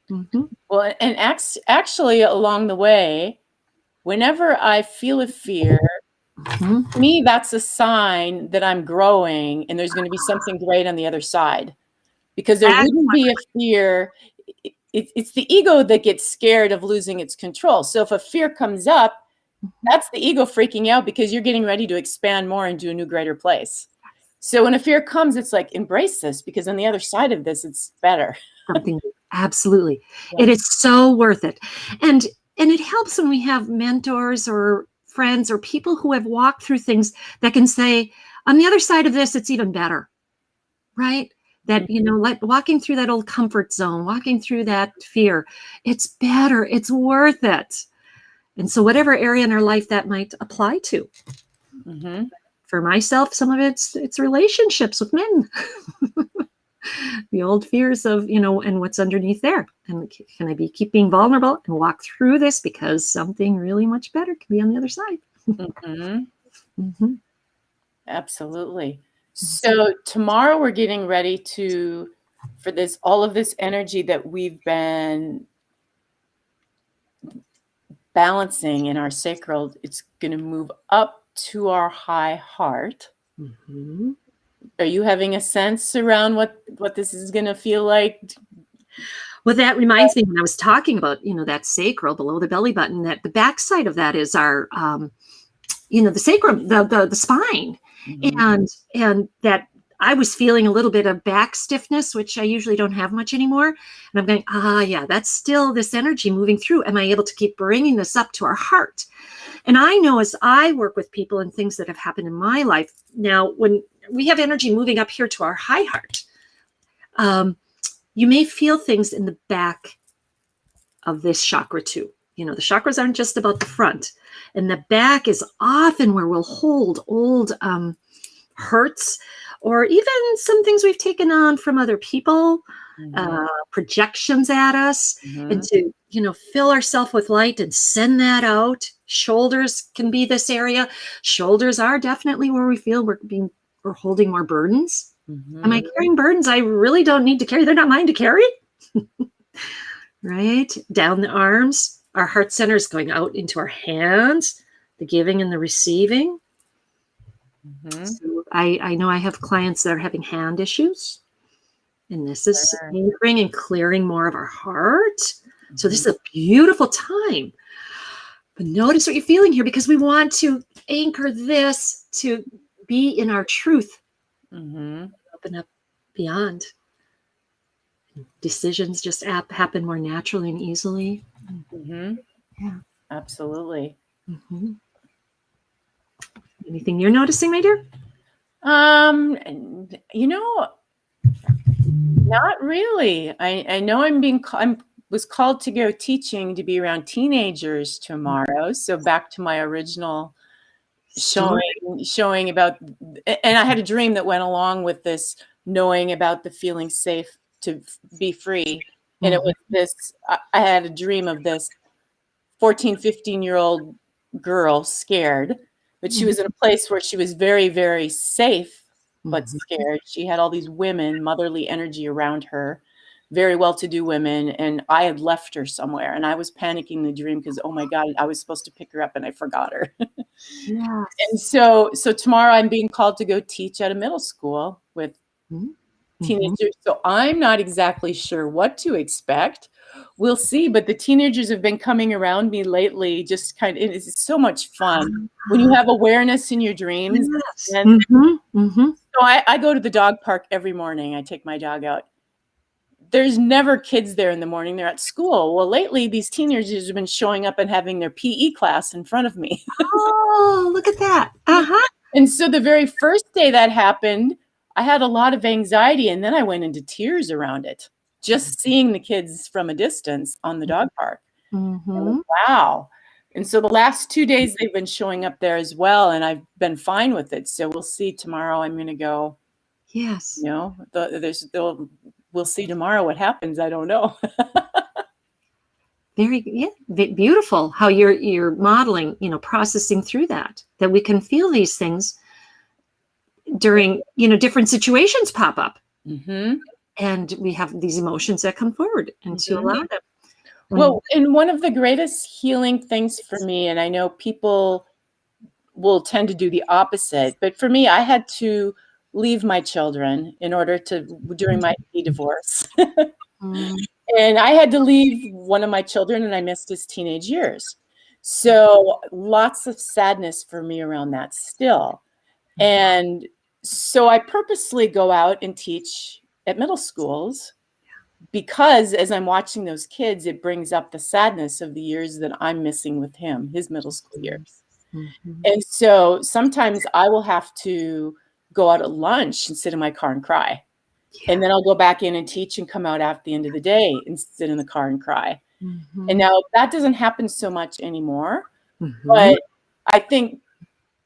Mm-hmm. Well, and actually along the way, whenever I feel a fear, to me, that's a sign that I'm growing and there's going to be something great on the other side, because there wouldn't be a fear. It's the ego that gets scared of losing its control. So if a fear comes up, that's the ego freaking out because you're getting ready to expand more into a new, greater place. So when a fear comes, it's like, embrace this, because on the other side of this, it's better. Something absolutely. Yeah. It is so worth it. And it helps when we have mentors or friends or people who have walked through things that can say, on the other side of this, it's even better. Right? That, like walking through that old comfort zone, walking through that fear, it's better. It's worth it. And so whatever area in our life that might apply to. Mm-hmm. For myself, some of it's relationships with men. The old fears of, and what's underneath there. And can I keep being vulnerable and walk through this, because something really much better can be on the other side. Mm-hmm. Mm-hmm. Absolutely. So tomorrow we're getting ready for all of this energy that we've been balancing in our sacral. It's going to move up to our high heart. Mm-hmm. Are you having a sense around what this is going to feel like? Well, that reminds me, when I was talking about, that sacral below the belly button, that the backside of that is our, the sacrum, the spine. Mm-hmm. And that I was feeling a little bit of back stiffness, which I usually don't have much anymore. And I'm going, that's still this energy moving through. Am I able to keep bringing this up to our heart? And I know, as I work with people and things that have happened in my life, now when we have energy moving up here to our high heart, you may feel things in the back of this chakra too. The chakras aren't just about the front, and the back is often where we'll hold old hurts, or even some things we've taken on from other people, projections at us, and to, fill ourselves with light and send that out. Shoulders can be this area. Shoulders are definitely where we feel we're holding more burdens. Mm-hmm. Am I carrying burdens I really don't need to carry? They're not mine to carry. Right? Down the arms. Our heart center is going out into our hands, the giving and the receiving. Mm-hmm. So I know I have clients that are having hand issues. And this is anchoring and clearing more of our heart. Mm-hmm. So this is a beautiful time. But notice what you're feeling here, because we want to anchor this to be in our truth. Mm-hmm. Open up beyond. Decisions just happen more naturally and easily. Mm-hmm. Yeah. Absolutely. Mm-hmm. Anything you're noticing, my dear? Not really. I know I was called to go teaching to be around teenagers tomorrow. So back to my original showing about, and I had a dream that went along with this, knowing about the feeling safe to be free. And it was this, I had a dream of this 14, 15-year-old girl, scared, but she was in a place where she was very, very safe but scared. She had all these women, motherly energy around her, very well-to-do women, and I had left her somewhere, and I was panicking in the dream because, oh my God, I was supposed to pick her up and I forgot her. Yes. And so tomorrow I'm being called to go teach at a middle school with teenagers. So I'm not exactly sure what to expect. We'll see. But the teenagers have been coming around me lately. Just kind of, it's so much fun when you have awareness in your dreams. Yes. And so I go to the dog park every morning. I take my dog out. There's never kids there in the morning. They're at school. Well, lately, these teenagers have been showing up and having their PE class in front of me. Oh, look at that. And so the very first day that happened, I had a lot of anxiety, and then I went into tears around it, just seeing the kids from a distance on the dog park. Wow. And so the last 2 days they've been showing up there as well, and I've been fine with it. So we'll see tomorrow. I'm going to go. Yes. You know, we'll see tomorrow what happens. I don't know. Very beautiful how you're modeling, you know, processing through that we can feel these things during, you know, different situations pop up. And we have these emotions that come forward and to allow them. Well, and one of the greatest healing things for me, and I know people will tend to do the opposite, but for me, I had to leave my children in order to, during my divorce. And I had to leave one of my children, and I missed his teenage years. So lots of sadness for me around that still. And so I purposely go out and teach at middle schools because as I'm watching those kids, it brings up the sadness of the years that I'm missing with him, his middle school years. And so sometimes I will have to go out at lunch and sit in my car and cry. And then I'll go back in and teach and come out after the end of the day and sit in the car and cry. And now that doesn't happen so much anymore. But I think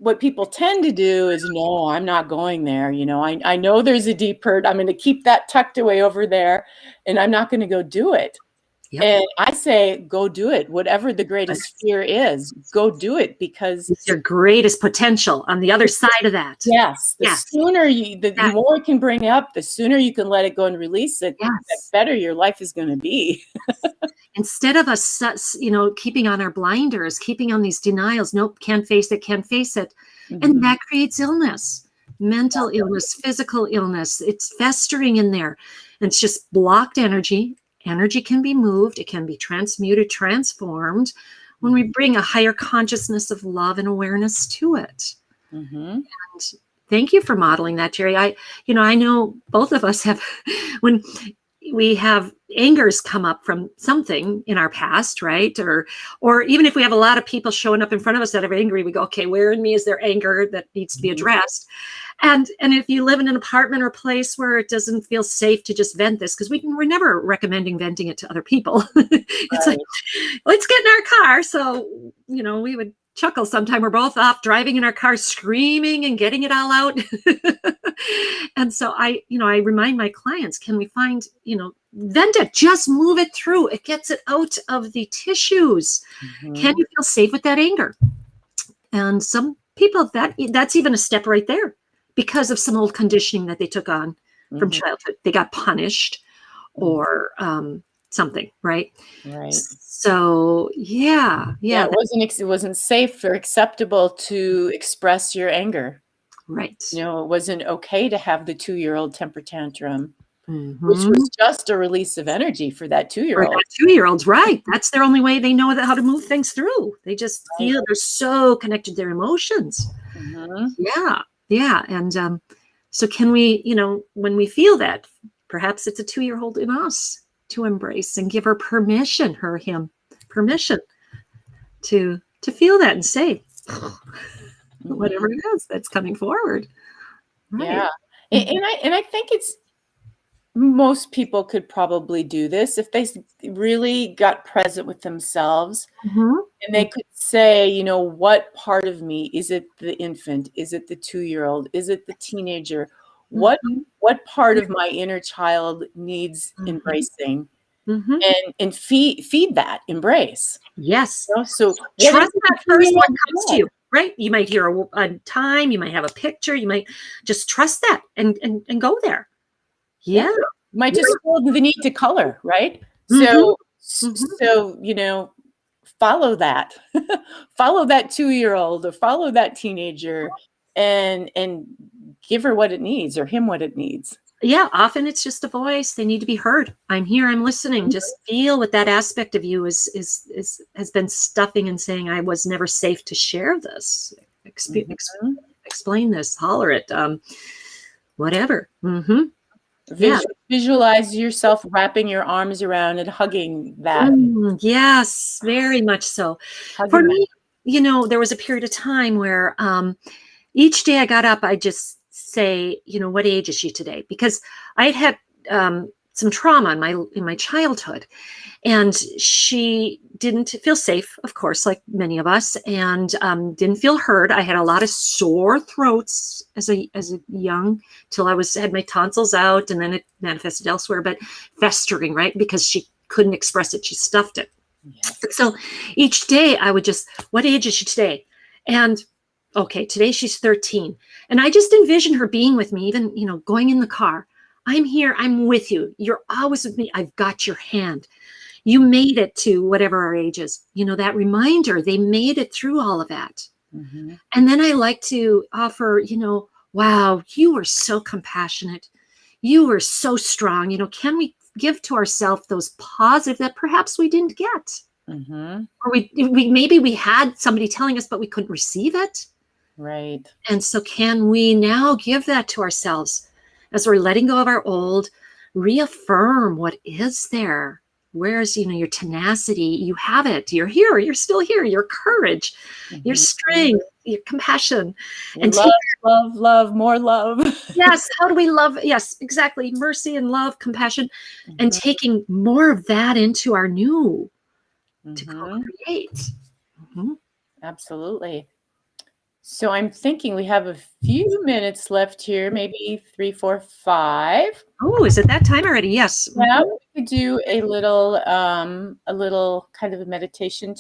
what people tend to do is, no, I'm not going there. You know, I know there's a deep hurt. I'm going to keep that tucked away over there, and I'm not going to go do it. And I say, go do it. Whatever the greatest fear is, go do it, because it's your greatest potential on the other side of that. Yes. The sooner the more it can bring up, the sooner you can let it go and release it, the better your life is going to be. Instead of us, you know, keeping on our blinders, keeping on these denials, nope, can't face it, can't face it. And that creates illness, mental illness, physical illness. It's festering in there. And it's just blocked energy. Energy can be moved. It can be transmuted, transformed when we bring a higher consciousness of love and awareness to it. And thank you for modeling that, Geri. I know both of us have, when we have angers come up from something in our past, right? Or even if we have a lot of people showing up in front of us that are angry, we go, okay, where in me is there anger that needs to be addressed? And if you live in an apartment or place where it doesn't feel safe to just vent this, because we're never recommending venting it to other people. It's like, let's get in our car. So, you know, we would chuckle sometime. We're both off driving in our car, screaming and getting it all out. And so I remind my clients, can we find, vent it, just move it through. It gets it out of the tissues. Can you feel safe with that anger? And some people, that's even a step right there, because of some old conditioning that they took on from childhood. They got punished or something, right? Right. So it wasn't safe or acceptable to express your anger. Right. It wasn't okay to have the 2-year-old temper tantrum, which was just a release of energy for that 2-year-old. For that 2-year-olds, right? That's their only way they know how to move things through. They just feel they're so connected to their emotions. Yeah. And so can we, when we feel that, perhaps it's a 2-year-old in us to embrace and give her permission, him permission to feel that and say whatever it is that's coming forward. Right. Yeah. And I think most people could probably do this if they really got present with themselves and they could say, what part of me, is it the infant? Is it the 2-year-old? Is it the teenager? What part of my inner child needs embracing? And feed that embrace. Yes. So trust that first one comes to you. right? You might hear a time, you might have a picture, you might just trust that and go there. Yeah. You might just feel the need to color, right? Mhm. So, you know, follow that. Follow that 2-year-old or follow that teenager and give her what it needs or him what it needs. Yeah, often it's just a voice. They need to be heard. I'm here, I'm listening. Just feel what that aspect of you has been stuffing and saying, I was never safe to share this. Explain this, holler it, whatever. Yeah. Visualize yourself wrapping your arms around and hugging that. Yes, very much so. Hugging For that. me, you know, there was a period of time where each day I got up, I just say, you know, what age is she today? Because I had some trauma in my childhood, and she didn't feel safe, of course, like many of us, and didn't feel heard. I had a lot of sore throats as a young, till I had my tonsils out, and then it manifested elsewhere, but festering, right? Because she couldn't express it, she stuffed it. Yes. So each day I would just, what age is she today? And okay, today she's 13. And I just envision her being with me, even, you know, going in the car. I'm here. I'm with you. You're always with me. I've got your hand. You made it to whatever our age is. You know, that reminder, they made it through all of that. And then I like to offer, you know, wow, you were so compassionate. You were so strong. You know, can we give to ourselves those positive that perhaps we didn't get? Or maybe we had somebody telling us, but we couldn't receive it. Right. And so can we now give that to ourselves as we're letting go of our old, reaffirm what is there? Where's, you know, your tenacity, you have it, you're here, you're still here, your courage, your strength, your compassion. And love, more love. Yes. How do we love? Yes, exactly. Mercy and love, compassion, and taking more of that into our new to co-create. Absolutely. So I'm thinking we have a few minutes left here, maybe 3, 4, 5. Oh, is it that time already? Yes. Yeah, we could do a little kind of a meditation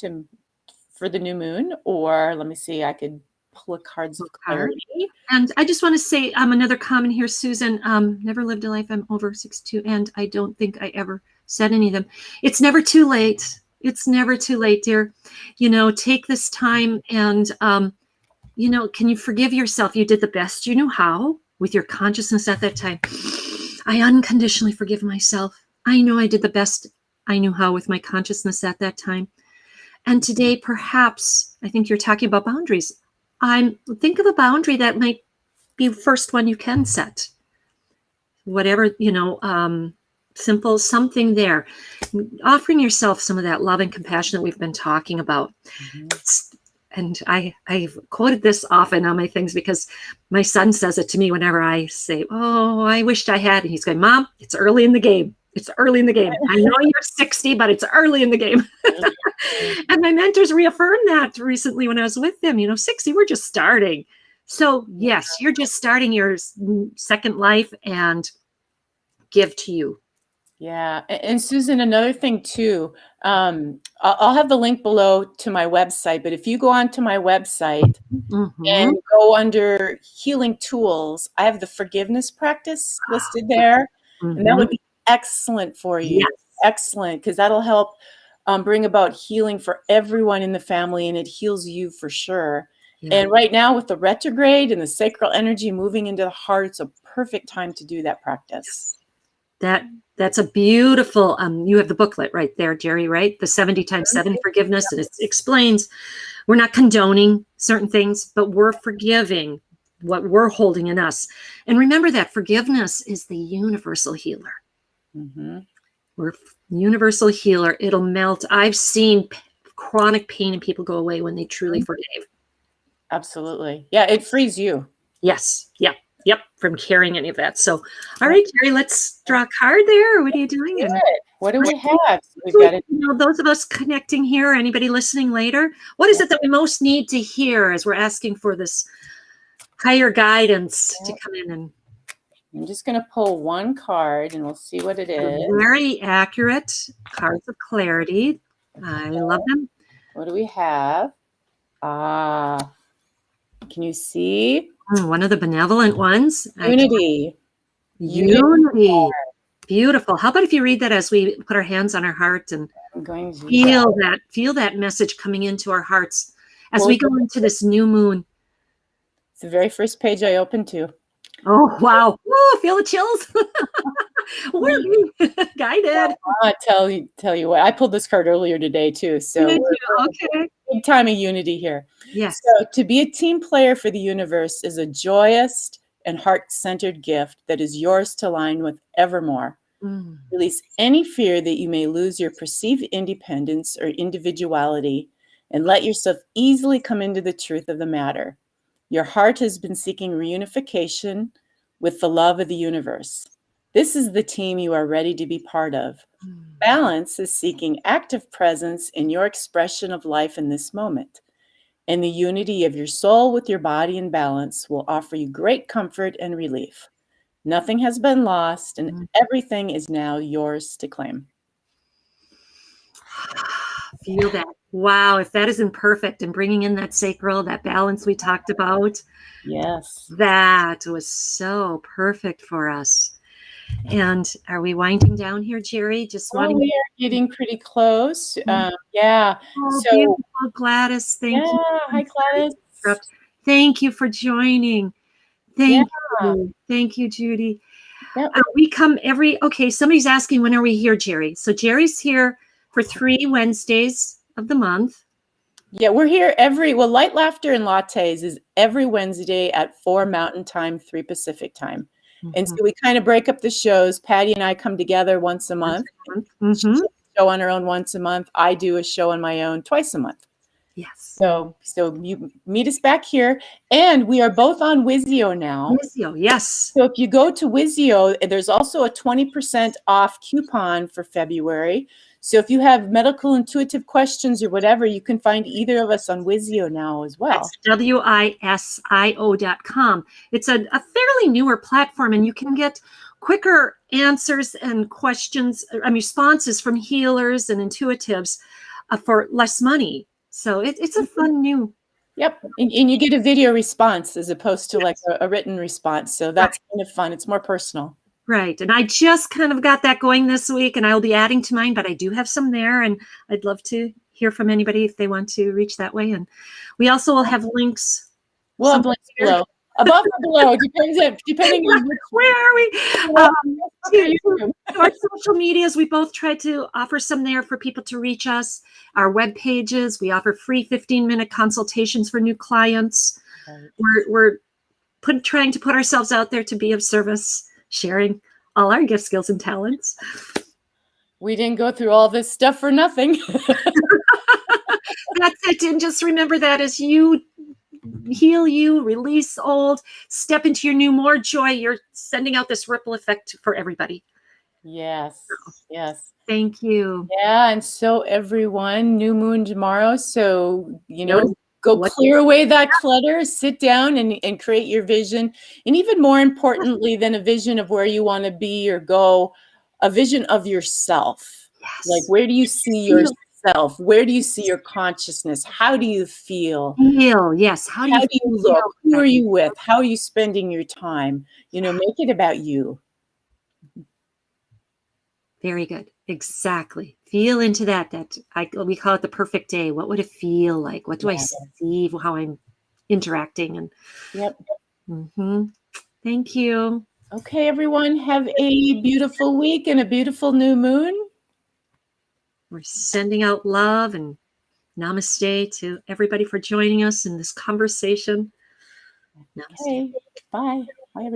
for the new moon, or let me see, I could pull a cards of clarity. And I just want to say another comment here, Susan. Never lived a life. I'm over 62, and I don't think I ever said any of them. It's never too late. It's never too late, dear. You know, take this time and you know, can you forgive yourself? You did the best you knew how with your consciousness at that time. I unconditionally forgive myself. I know I did the best I knew how with my consciousness at that time. And today, perhaps, I think you're talking about boundaries. Think of a boundary that might be the first one you can set. Whatever, you know, simple, something there. Offering yourself some of that love and compassion that we've been talking about. And I've quoted this often on my things because my son says it to me whenever I say, oh, I wished I had. And he's going, Mom, it's early in the game. It's early in the game. I know you're 60, but it's early in the game. And my mentors reaffirmed that recently when I was with them. You know, 60, we're just starting. So yes, you're just starting your second life, and give to you. Yeah. And Susan, another thing too, I'll have the link below to my website, but if you go onto my website and go under healing tools, I have the forgiveness practice listed there. And that would be excellent for you. Yes. Excellent. Because that'll help bring about healing for everyone in the family, and it heals you for sure. Yeah. And right now with the retrograde and the sacral energy moving into the heart, it's a perfect time to do that practice. That's a beautiful, you have the booklet right there, Geri, right? The 70 times 7 forgiveness. And it explains we're not condoning certain things, but we're forgiving what we're holding in us. And remember that forgiveness is the universal healer. We're universal healer. It'll melt. I've seen chronic pain in people go away when they truly forgave. Absolutely. Yeah, it frees you. Yes. Yeah. Yep, from carrying any of that. So, all right, Geri, let's draw a card there. What are you doing? What do we have? We've got it. You know, those of us connecting here, anybody listening later, what is it that we most need to hear as we're asking for this higher guidance to come in? And I'm just going to pull one card, and we'll see what it is. Very accurate cards of clarity. I love them. What do we have? Can you see? One of the benevolent ones. Unity. Unity. Beautiful. How about if you read that as we put our hands on our heart and I'm going to feel that message coming into our hearts as we go into this new moon. It's the very first page I opened to. Oh, wow. Oh, feel the chills. Guided. I'll tell you what. I pulled this card earlier today too. So okay. Big time of unity here. Yes. So to be a team player for the universe is a joyous and heart-centered gift that is yours to align with evermore. Release any fear that you may lose your perceived independence or individuality, and let yourself easily come into the truth of the matter. Your heart has been seeking reunification with the love of the universe. This is the team you are ready to be part of. Balance is seeking active presence in your expression of life in this moment. And the unity of your soul with your body in balance will offer you great comfort and relief. Nothing has been lost, and everything is now yours to claim. Feel that. Wow, if that isn't perfect, and bringing in that sacral, that balance we talked about. Yes. That was so perfect for us. And are we winding down here, Geri? Just wanting. We are getting pretty close. Yeah. Oh, so beautiful, Gladys. Thank you. Hi, Gladys. Thank you for joining. Thank you. Thank you, Judy. Yep. We come somebody's asking, when are we here, Geri? So Geri's here for 3 Wednesdays of the month. Yeah, we're here Light Laughter and Lattes is every Wednesday at 4 Mountain Time, 3 Pacific Time. And so we kind of break up the shows. Patty and I come together once a month. She does a show on her own once a month. I do a show on my own twice a month. Yes. So you meet us back here, and we are both on Wizio now. Wizio, yes. So if you go to Wizio, there's also a 20% off coupon for February. So if you have medical intuitive questions or whatever, you can find either of us on Wizio now as well. It's wisio.com. It's a fairly newer platform, and you can get quicker answers and questions and responses from healers and intuitives for less money. So it's a fun new. Yep. And you get a video response as opposed to like a written response. So that's kind of fun. It's more personal. Right. And I just kind of got that going this week, and I'll be adding to mine, but I do have some there, and I'd love to hear from anybody if they want to reach that way. And we also will have links. We'll have links below. Above or below, depending on where are we? Our social medias, we both try to offer some there for people to reach us. Our web pages, we offer free 15-minute consultations for new clients. We're trying to put ourselves out there to be of service, sharing all our gifts, skills, and talents. We didn't go through all this stuff for nothing. That's it. And just remember that as you heal, you release old, step into your new, more joy, you're sending out this ripple effect for everybody. Yes. Yes. Thank you. Yeah. And so everyone, new moon tomorrow. So, go clear away that clutter, sit down and create your vision. And even more importantly than a vision of where you want to be or go, a vision of yourself. Yes. Like, where do you see yourself? Where do you see your consciousness? How do you feel? Yes. How do you look? Who are you with? How are you spending your time? Make it about you. Very good. Exactly. Feel into that. We call it the perfect day. What would it feel like? What do I see? How I'm interacting? And Thank you. Okay, everyone. Have a beautiful week and a beautiful new moon. We're sending out love and namaste to everybody for joining us in this conversation. Namaste. Okay. Bye. Bye, everyone.